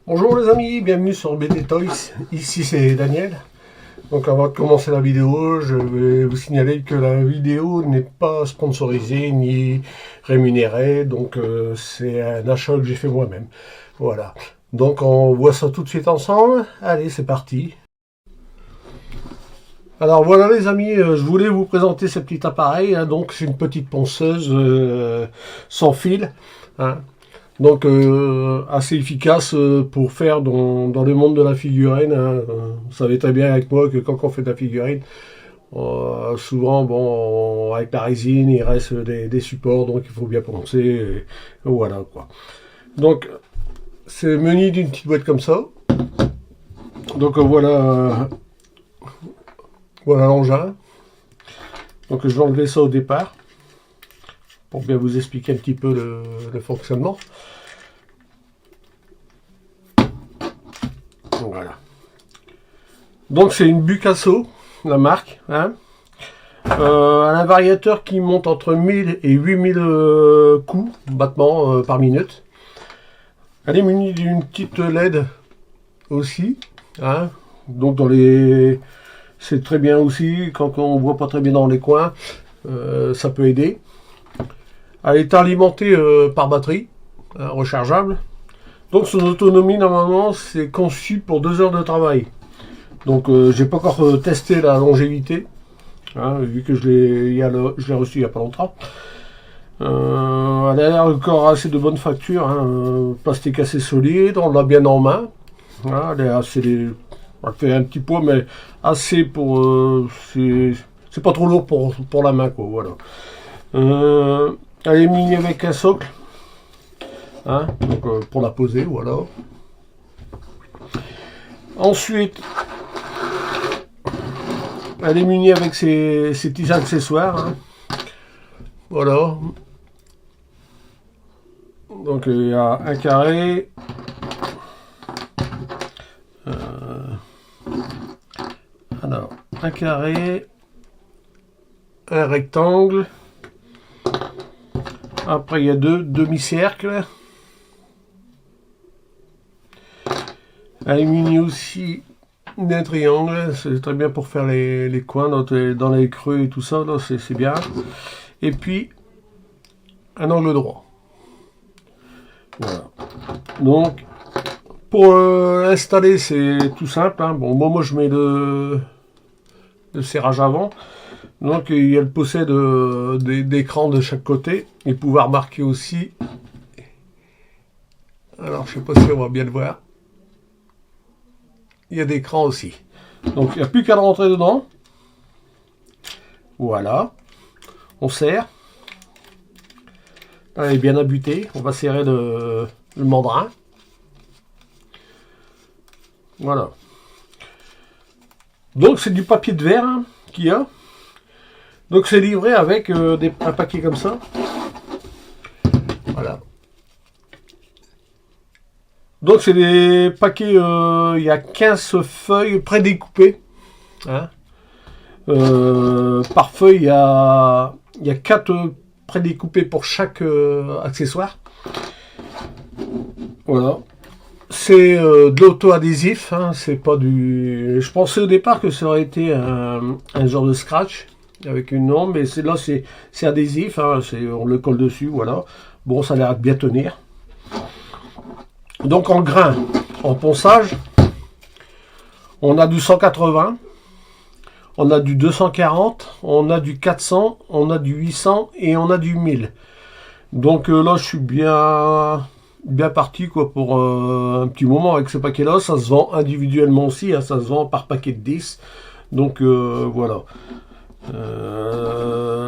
Bonjour les amis, bienvenue sur BD Toys, ici c'est Daniel. Donc avant de commencer la vidéo, je vais vous signaler que la vidéo n'est pas sponsorisée ni rémunérée, donc c'est un achat que j'ai fait moi-même. Voilà, donc on voit ça tout de suite ensemble, allez c'est parti. Alors voilà les amis, je voulais vous présenter ce petit appareil, hein, donc c'est une petite ponceuse sans fil, hein. Donc assez efficace pour faire dans le monde de la figurine, hein. Vous savez très bien avec moi que quand on fait de la figurine, souvent bon avec la résine il reste des supports, donc il faut bien poncer, et voilà quoi. Donc c'est muni d'une petite boîte comme ça. Donc voilà l'engin. Donc je vais enlever ça au départ pour bien vous expliquer un petit peu le fonctionnement. Voilà. Donc c'est une Bucasso, la marque, hein. Un variateur qui monte entre 1000 et 8000 coups, battements par minute. Elle est munie d'une petite LED aussi, hein. Donc c'est très bien aussi quand on voit pas très bien dans les coins, ça peut aider. Elle est alimentée par batterie, hein, rechargeable. Donc son autonomie normalement c'est conçu pour 2 heures de travail. Donc j'ai pas encore testé la longévité, hein, vu que je l'ai reçu il n'y a pas longtemps. Elle a l'air encore assez de bonne facture, hein, plastique assez solide, on l'a bien en main. Hein, elle fait un petit poids mais assez pour... c'est pas trop lourd pour la main quoi, voilà. Elle est munie avec un socle. Hein, donc pour la poser, voilà. Ensuite, elle est munie avec ses petits accessoires. Hein. Voilà. Donc il y a un carré. Alors, un carré. Un rectangle. Après, il y a 2 demi-cercles. Elle est munie aussi d'un triangle, c'est très bien pour faire les coins dans les creux et tout ça, c'est bien. Et puis un angle droit. Voilà. Donc pour l'installer c'est tout simple, hein. Bon moi je mets le serrage avant. Donc elle possède des écrans de chaque côté et pouvoir marquer aussi. Alors je sais pas si on va bien le voir. Il y a des crans aussi. Donc il n'y a plus qu'à le rentrer dedans. Voilà. On serre. Elle est bien abutée. On va serrer le mandrin. Voilà. Donc c'est du papier de verre, hein, qu'il y a. Donc c'est livré avec un paquet comme ça. Voilà. Donc c'est des paquets, il y a 15 feuilles prédécoupées. Hein. Par feuille, il y a 4 prédécoupés pour chaque accessoire. Voilà. C'est de l'auto-adhésif, hein, c'est pas du... Je pensais au départ que ça aurait été un genre de scratch avec une ombre, mais là c'est adhésif, hein, on le colle dessus, voilà. Bon, ça a l'air de bien tenir. Donc en grain, en ponçage, on a du 180, on a du 240, on a du 400, on a du 800 et on a du 1000. Donc là je suis bien parti quoi pour un petit moment avec ce paquet là. Ça se vend individuellement aussi, hein, ça se vend par paquet de 10. Donc voilà.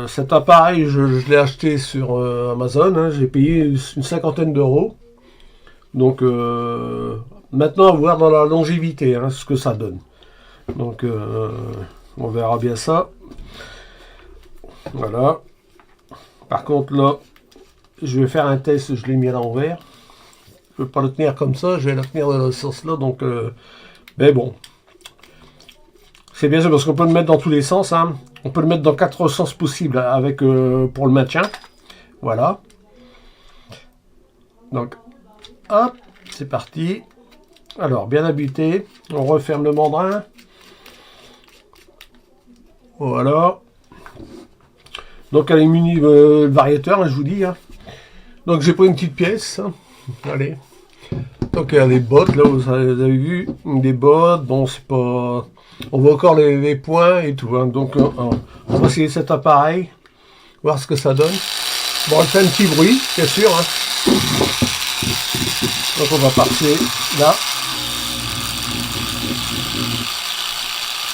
Cet appareil je l'ai acheté sur Amazon, hein, j'ai payé une 50aine d'euros. Donc maintenant à voir dans la longévité, hein, ce que ça donne. Donc on verra bien ça. Voilà. Par contre là, je vais faire un test, je l'ai mis à l'envers. Je ne vais pas le tenir comme ça, je vais le tenir dans ce sens là. Donc mais bon. C'est bien sûr parce qu'on peut le mettre dans tous les sens, hein. On peut le mettre dans 4 sens possibles avec pour le maintien. Voilà. Donc hop, c'est parti. Alors, bien habité. On referme le mandrin. Voilà. Donc, elle est munie le variateur, hein, je vous dis. Hein. Donc, j'ai pris une petite pièce. Hein. Allez. Donc, il y a des bottes, là, vous avez vu. Des bottes. Bon, c'est pas... On voit encore les points et tout. Hein. Donc, on va essayer cet appareil. Voir ce que ça donne. Bon, elle fait un petit bruit, bien sûr. Hein. Donc, on va passer là.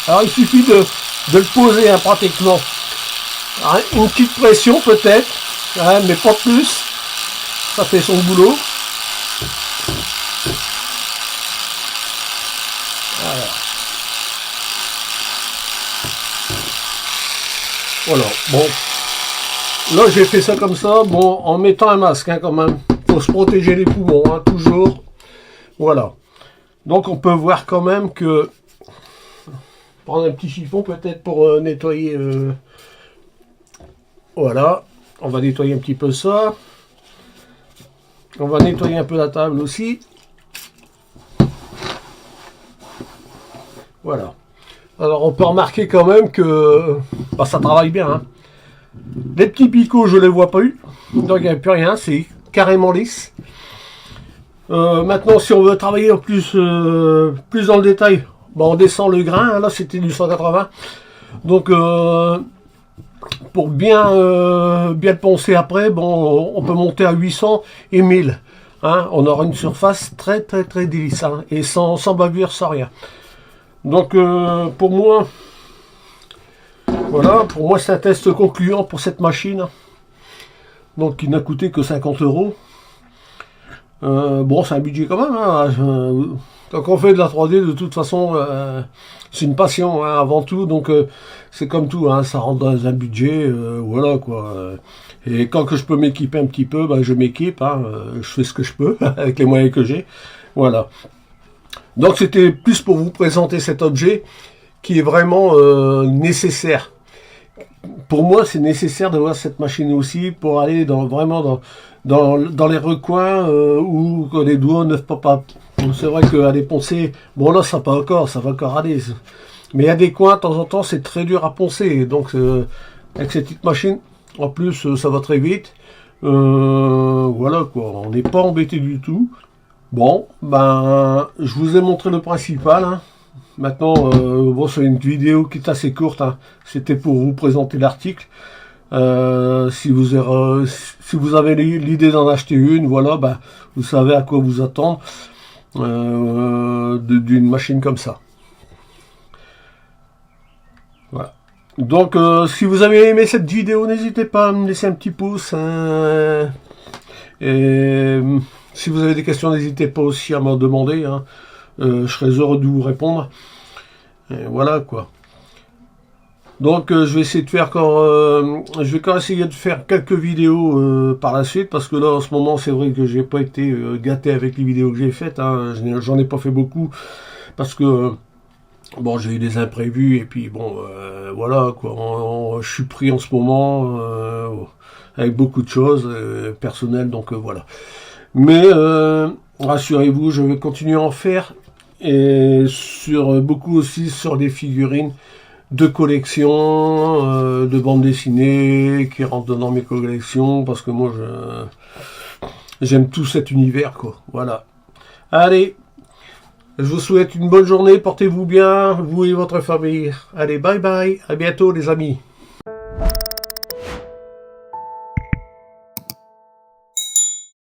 Alors, il suffit de le poser, hein, pratiquement. Alors, une petite pression, peut-être. Hein, mais pas plus. Ça fait son boulot. Voilà, bon, là j'ai fait ça comme ça, bon, en mettant un masque hein, quand même, faut se protéger les poumons, hein, toujours, voilà. Donc on peut voir quand même que, prendre un petit chiffon peut-être pour nettoyer, voilà, on va nettoyer un petit peu ça, on va nettoyer un peu la table aussi, voilà. Alors on peut remarquer quand même que bah, ça travaille bien. Hein. Les petits picots, je ne les vois pas eu. Donc il n'y a plus rien, c'est carrément lisse. Maintenant, si on veut travailler en plus, plus dans le détail, bah, on descend le grain. Hein, là, c'était du 180. Donc pour bien le poncer après, bon, on peut monter à 800 et 1000. Hein, on aura une surface très lisse. Hein, et sans bavure, sans rien. Donc pour moi, voilà, pour moi c'est un test concluant pour cette machine. Donc qui n'a coûté que 50 €. Bon, c'est un budget quand même. Hein. Quand on fait de la 3D, de toute façon, c'est une passion hein, avant tout. Donc c'est comme tout, hein, ça rentre dans un budget, voilà quoi. Et quand que je peux m'équiper un petit peu, ben, je m'équipe. Hein, je fais ce que je peux avec les moyens que j'ai. Voilà. Donc c'était plus pour vous présenter cet objet qui est vraiment nécessaire. Pour moi, c'est nécessaire d'avoir cette machine aussi pour aller vraiment dans les recoins où les doigts ne peuvent pas. C'est vrai qu'aller poncer, bon là ça va encore aller. Mais il y a des coins, de temps en temps, c'est très dur à poncer. Donc avec cette petite machine, en plus, ça va très vite. Voilà quoi, on n'est pas embêté du tout. Bon, ben, je vous ai montré le principal. Hein. Maintenant, bon, c'est une vidéo qui est assez courte. Hein. C'était pour vous présenter l'article. Si vous avez l'idée d'en acheter une, voilà, ben, vous savez à quoi vous attendre d'une machine comme ça. Voilà. Donc, si vous avez aimé cette vidéo, n'hésitez pas à me laisser un petit pouce. Hein, et si vous avez des questions, n'hésitez pas aussi à m'en demander. Hein. Je serai heureux de vous répondre. Et voilà quoi. Donc je vais essayer de faire je vais encore essayer de faire quelques vidéos par la suite parce que là en ce moment c'est vrai que j'ai pas été gâté avec les vidéos que j'ai faites. Hein. J'en ai pas fait beaucoup parce que bon j'ai eu des imprévus et puis bon voilà quoi. Je suis pris en ce moment avec beaucoup de choses personnelles donc voilà. Mais rassurez-vous, je vais continuer à en faire et beaucoup aussi sur des figurines de collection, de bandes dessinées qui rentrent dans mes collections parce que moi j'aime tout cet univers quoi. Voilà. Allez, je vous souhaite une bonne journée, portez-vous bien, vous et votre famille. Allez, bye bye, à bientôt les amis.